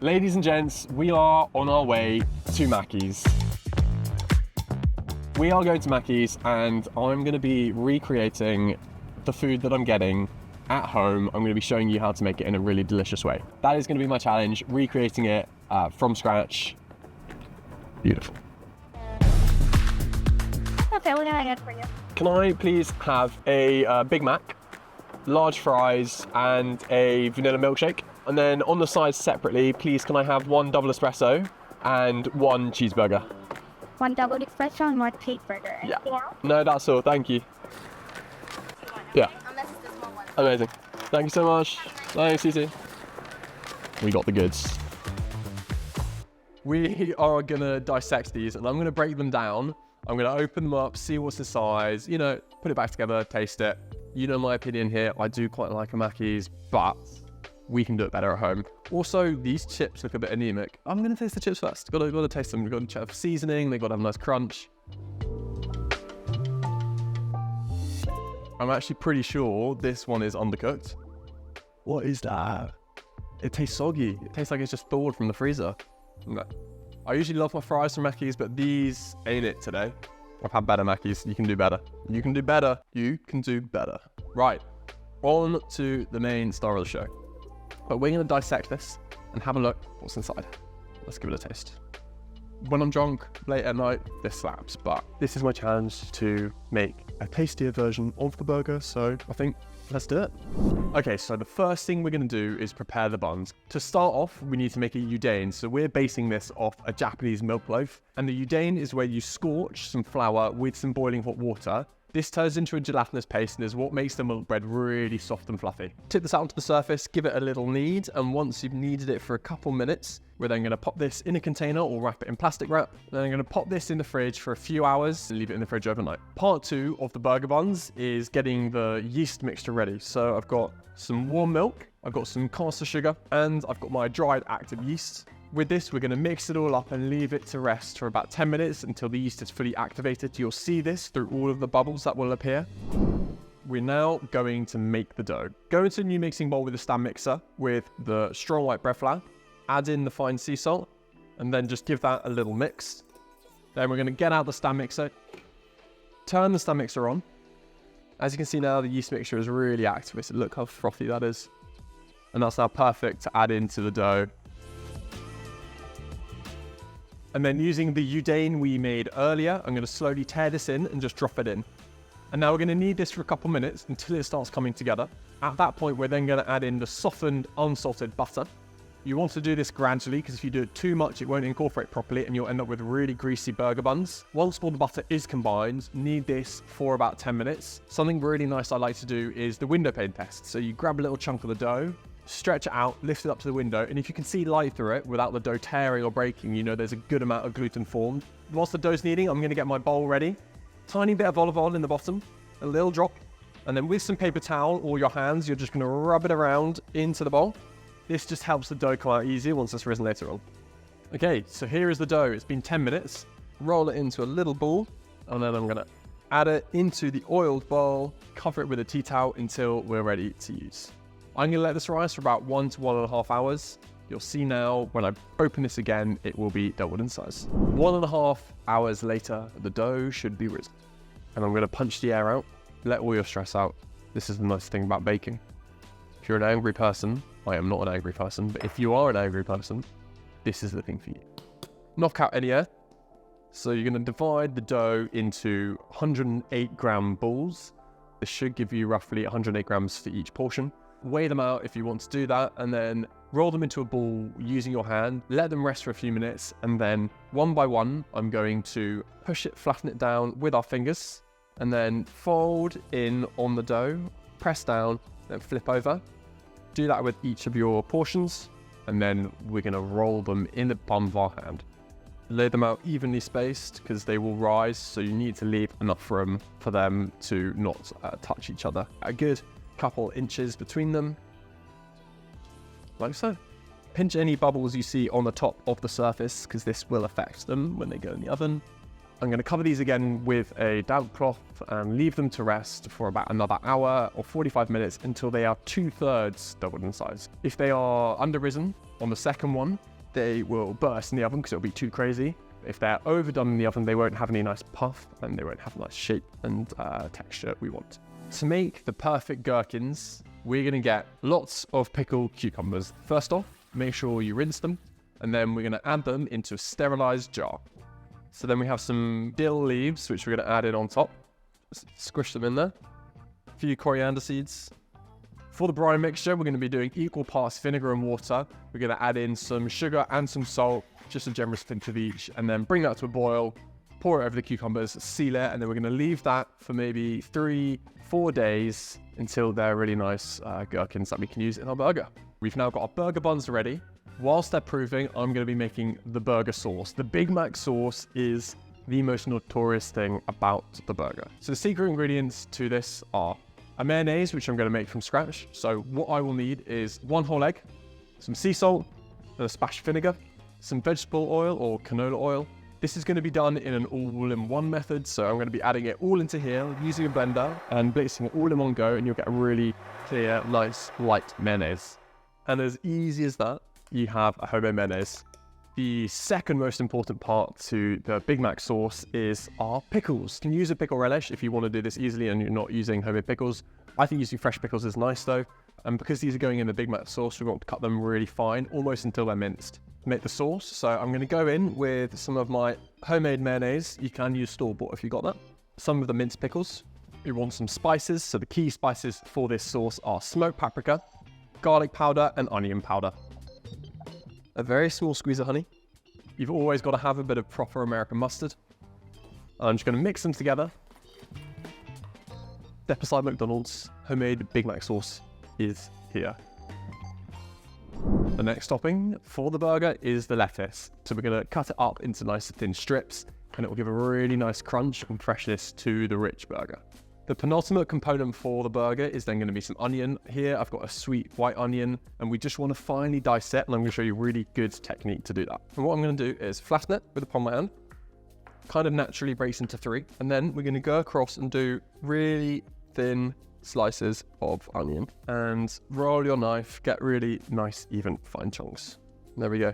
Ladies and gents, we are on our way to Mackey's. We are going to Mackey's and I'm going to be recreating the food that I'm getting at home. I'm going to be showing you how to make it in a really delicious way. That is going to be my challenge, recreating it from scratch. Beautiful. Okay, what can I get for you? Can I please have a Big Mac, large fries and a vanilla milkshake? And then on the sides separately, please can I have one double espresso and one cheeseburger? One double espresso and one cheeseburger. Yeah. Anything else? No, that's all. Thank you. Yeah. Unless it's the small one. Amazing. Thank you so much. Thanks, you too. We got the goods. We are gonna dissect these and I'm gonna break them down. I'm gonna open them up, see what's inside, you know, put it back together, taste it. You know my opinion here, I do quite like a Mackey's, but we can do it better at home. Also, these chips look a bit anemic. I'm gonna taste the chips first. Gotta taste them. Gotta check for seasoning. They gotta have a nice crunch. I'm actually pretty sure this one is undercooked. What is that? It tastes soggy. It tastes like it's just thawed from the freezer. No. I usually love my fries from Mackey's, but these ain't it today. I've had better Mackey's. You can do better. You can do better. You can do better. Right, on to the main star of the show. But we're gonna dissect this and have a look what's inside. Let's give it a taste. When I'm drunk, late at night, this slaps, but this is my challenge to make a tastier version of the burger, so I think let's do it. Okay, so the first thing we're gonna do is prepare the buns. To start off, we need to make a udane, so we're basing this off a Japanese milk loaf, and the udane is where you scorch some flour with some boiling hot water. This turns into a gelatinous paste and is what makes the milk bread really soft and fluffy. Tip this out onto the surface, give it a little knead, and once you've kneaded it for a couple minutes, we're then going to pop this in a container or wrap it in plastic wrap. Then I'm going to pop this in the fridge for a few hours and leave it in the fridge overnight. Part 2 of the burger buns is getting the yeast mixture ready. So I've got some warm milk, I've got some caster sugar, and I've got my dried active yeast. With this, we're going to mix it all up and leave it to rest for about 10 minutes until the yeast is fully activated. You'll see this through all of the bubbles that will appear. We're now going to make the dough. Go into a new mixing bowl with a stand mixer with the strong white bread flour. Add in the fine sea salt and then just give that a little mix. Then we're going to get out the stand mixer, turn the stand mixer on. As you can see now, the yeast mixture is really activated. Look how frothy that is. And that's now perfect to add into the dough. And then using the udane we made earlier, I'm going to slowly tear this in and just drop it in. And now we're going to knead this for a couple minutes until it starts coming together. At that point, we're then going to add in the softened, unsalted butter. You want to do this gradually because if you do it too much, it won't incorporate properly and you'll end up with really greasy burger buns. Once all the butter is combined, knead this for about 10 minutes. Something really nice I like to do is the window pane test. So you grab a little chunk of the dough, stretch it out, lift it up to the window, and if you can see light through it without the dough tearing or breaking, you know there's a good amount of gluten formed. Whilst the dough's kneading, I'm going to get my bowl ready. Tiny bit of olive oil in the bottom, a little drop, and then with some paper towel or your hands, you're just going to rub it around into the bowl. This just helps the dough come out easier once it's risen later on. Okay, so here is the dough. It's been 10 minutes. Roll it into a little ball, and then I'm going to add it into the oiled bowl, cover it with a tea towel until we're ready to use. I'm going to let this rise for about 1 to 1.5 hours. You'll see now when I open this again, it will be doubled in size. 1.5 hours later, the dough should be risen. And I'm going to punch the air out, let all your stress out. This is the nice thing about baking. If you're an angry person, I am not an angry person, but if you are an angry person, this is the thing for you. Knock out any air. So you're going to divide the dough into 108 gram balls. This should give you roughly 108 grams for each portion. Weigh them out if you want to do that, and then roll them into a ball using your hand, let them rest for a few minutes, and then one by one, I'm going to push it, flatten it down with our fingers, and then fold in on the dough, press down, then flip over. Do that with each of your portions, and then we're going to roll them in the palm of our hand. Lay them out evenly spaced because they will rise, so you need to leave enough room for them to not touch each other. A good couple inches between them, like so. Pinch any bubbles you see on the top of the surface because this will affect them when they go in the oven. I'm going to cover these again with a damp cloth and leave them to rest for about another hour or 45 minutes until they are 2/3 doubled in size. If they are under-risen on the second one, they will burst in the oven because it'll be too crazy. If they're overdone in the oven, they won't have any nice puff and they won't have a nice shape and texture we want. To make the perfect gherkins, we're going to get lots of pickled cucumbers. First off, make sure you rinse them, and then we're going to add them into a sterilized jar. So then we have some dill leaves, which we're going to add in on top. Just squish them in there. A few coriander seeds. For the brine mixture, we're going to be doing equal parts vinegar and water. We're going to add in some sugar and some salt, just a generous pinch of each, and then bring that to a boil, pour it over the cucumbers, seal it, and then we're going to leave that for maybe 3-4 days until they're really nice gherkins that we can use in our burger. We've now got our burger buns ready. Whilst they're proving, I'm going to be making the burger sauce. The Big Mac sauce is the most notorious thing about the burger. So the secret ingredients to this are a mayonnaise, which I'm going to make from scratch. So what I will need is 1 whole egg, some sea salt, and a splash of vinegar, some vegetable oil or canola oil. This is going to be done in an all-in-one method, so I'm going to be adding it all into here using a blender and blitzing it all in one go, and you'll get a really clear, nice, light mayonnaise. And as easy as that, you have a homemade mayonnaise. The second most important part to the Big Mac sauce is our pickles. You can use a pickle relish if you want to do this easily and you're not using homemade pickles. I think using fresh pickles is nice though, and because these are going in the Big Mac sauce, we want to cut them really fine, almost until they're minced. Make the sauce, so I'm going to go in with some of my homemade mayonnaise. You can use store-bought if you got that. Some of the minced pickles. We want some spices, so the key spices for this sauce are smoked paprika, garlic powder, and onion powder. A very small squeeze of honey. You've always got to have a bit of proper American mustard. I'm just going to mix them together. Step aside McDonald's. Homemade Big Mac sauce is here. The next topping for the burger is the lettuce. So we're going to cut it up into nice thin strips, and it will give a really nice crunch and freshness to the rich burger. The penultimate component for the burger is then going to be some onion. Here I've got a sweet white onion, and we just want to finely dice it, and I'm going to show you a really good technique to do that. And what I'm going to do is flatten it with the palm of my hand, kind of naturally breaks into 3, and then we're going to go across and do really thin slices of onion, and roll your knife, get really nice, even, fine chunks. There we go.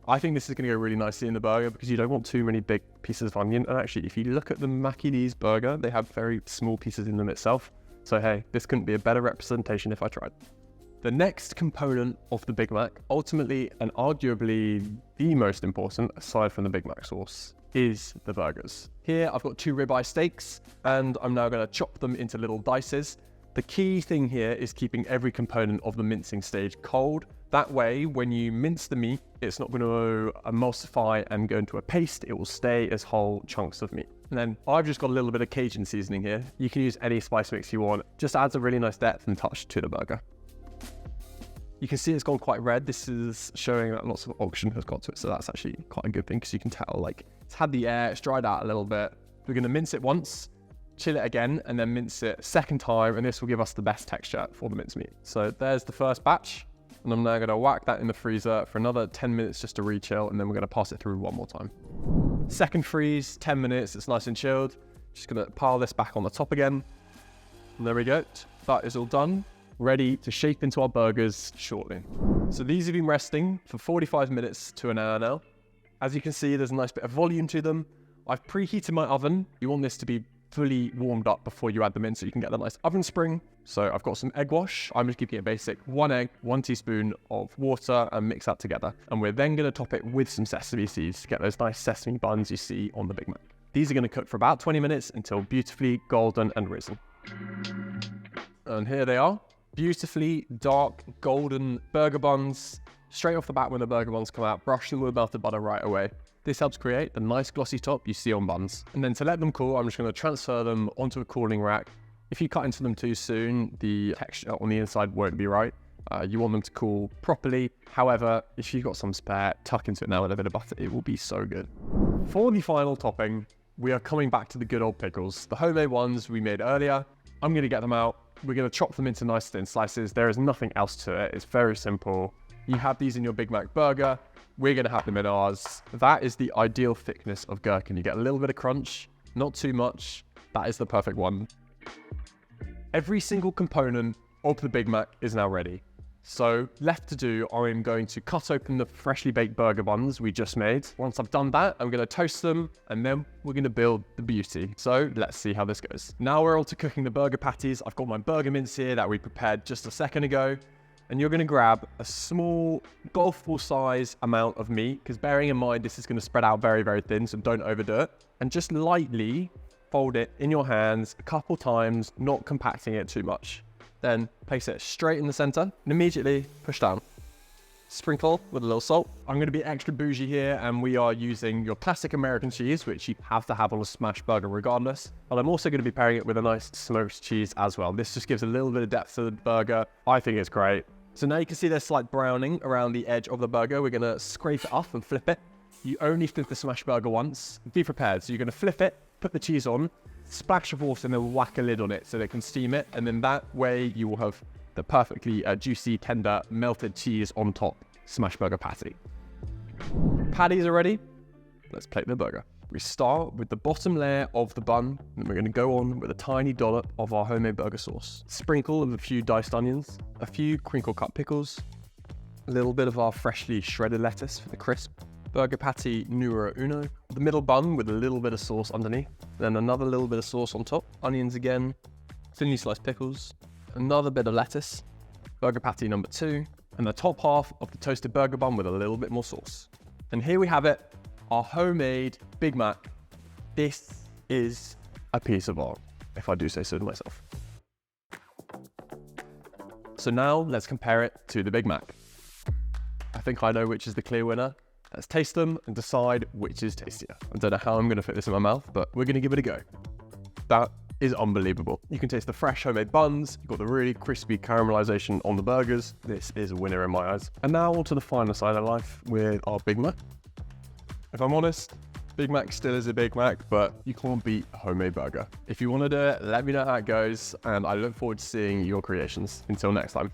I think this is going to go really nicely in the burger because you don't want too many big pieces of onion. And actually, if you look at the Mackie D's burger, they have very small pieces in them itself. So hey, this couldn't be a better representation if I tried. The next component of the Big Mac, ultimately and arguably the most important, aside from the Big Mac sauce, is the burgers. Here, I've got 2 ribeye steaks, and I'm now going to chop them into little dices. The key thing here is keeping every component of the mincing stage cold. That way, when you mince the meat, it's not going to emulsify and go into a paste. It will stay as whole chunks of meat. And then I've just got a little bit of Cajun seasoning here. You can use any spice mix you want. Just adds a really nice depth and touch to the burger. You can see it's gone quite red. This is showing that lots of oxygen has got to it. So that's actually quite a good thing because you can tell like it's had the air, it's dried out a little bit. We're going to mince it once, chill it again, and then mince it a second time. And this will give us the best texture for the mincemeat. So there's the first batch. And I'm now going to whack that in the freezer for another 10 minutes just to re-chill, and then we're going to pass it through one more time. Second freeze, 10 minutes, it's nice and chilled. Just going to pile this back on the top again. And there we go. That is all done. Ready to shape into our burgers shortly. So these have been resting for 45 minutes to an hour now. As you can see, there's a nice bit of volume to them. I've preheated my oven. You want this to be fully warmed up before you add them in so you can get the nice oven spring. So I've got some egg wash. I'm just keeping it basic. 1 egg, 1 teaspoon of water, and mix that together. And we're then going to top it with some sesame seeds to get those nice sesame buns you see on the Big Mac. These are going to cook for about 20 minutes until beautifully golden and risen. And here they are. Beautifully dark golden burger buns. Straight off the bat when the burger buns come out, brush them with melted butter right away. This helps create the nice glossy top you see on buns. And then to let them cool, I'm just going to transfer them onto a cooling rack. If you cut into them too soon, the texture on the inside won't be right. You want them to cool properly. However, if you've got some spare, tuck into it now with a bit of butter. It will be so good. For the final topping, we are coming back to the good old pickles. The homemade ones we made earlier. I'm going to get them out. We're going to chop them into nice thin slices. There is nothing else to it. It's very simple. You have these in your Big Mac burger. we're gonna have them in ours. That is the ideal thickness of gherkin. You get a little bit of crunch, not too much. That is the perfect one. Every single component of the Big Mac is now ready. So left to do, I'm going to cut open the freshly baked burger buns we just made. Once I've done that, I'm gonna toast them and then we're gonna build the beauty. So let's see how this goes. Now we're on to cooking the burger patties. I've got my burger mince here that we prepared just a second ago. And you're gonna grab a small golf ball size amount of meat, because bearing in mind this is gonna spread out very, very thin, so don't overdo it. And just lightly fold it in your hands a couple times, not compacting it too much. Then place it straight in the center and immediately push down. Sprinkle with a little salt. I'm gonna be extra bougie here and we are using your classic American cheese, which you have to have on a smash burger regardless. But I'm also gonna be pairing it with a nice smoked cheese as well. This just gives a little bit of depth to the burger. I think it's great. So now you can see there's slight browning around the edge of the burger. We're gonna scrape it off and flip it. You only flip the smash burger once. Be prepared. So you're gonna flip it, put the cheese on, splash of water and then whack a lid on it so they can steam it, and then that way you will have the perfectly juicy, tender, melted cheese on top smash burger patty. Patties are ready. Let's plate the burger. We start with the bottom layer of the bun, and we're going to go on with a tiny dollop of our homemade burger sauce. Sprinkle of a few diced onions, a few crinkle cut pickles, a little bit of our freshly shredded lettuce for the crisp, burger patty numero uno, the middle bun with a little bit of sauce underneath, then another little bit of sauce on top, onions again, thinly sliced pickles, another bit of lettuce, burger patty number 2, and the top half of the toasted burger bun with a little bit more sauce. And here we have it, our homemade Big Mac. This is a piece of art, if I do say so myself. So now let's compare it to the Big Mac. I think I know which is the clear winner. Let's taste them and decide which is tastier. I don't know how I'm gonna fit this in my mouth, but we're gonna give it a go. That is unbelievable. You can taste the fresh homemade buns. You've got the really crispy caramelization on the burgers. This is a winner in my eyes. And now on to the final side of life with our Big Mac. If I'm honest, Big Mac still is a Big Mac, but you can't beat a homemade burger. If you wanna do it, let me know how it goes, and I look forward to seeing your creations. Until next time.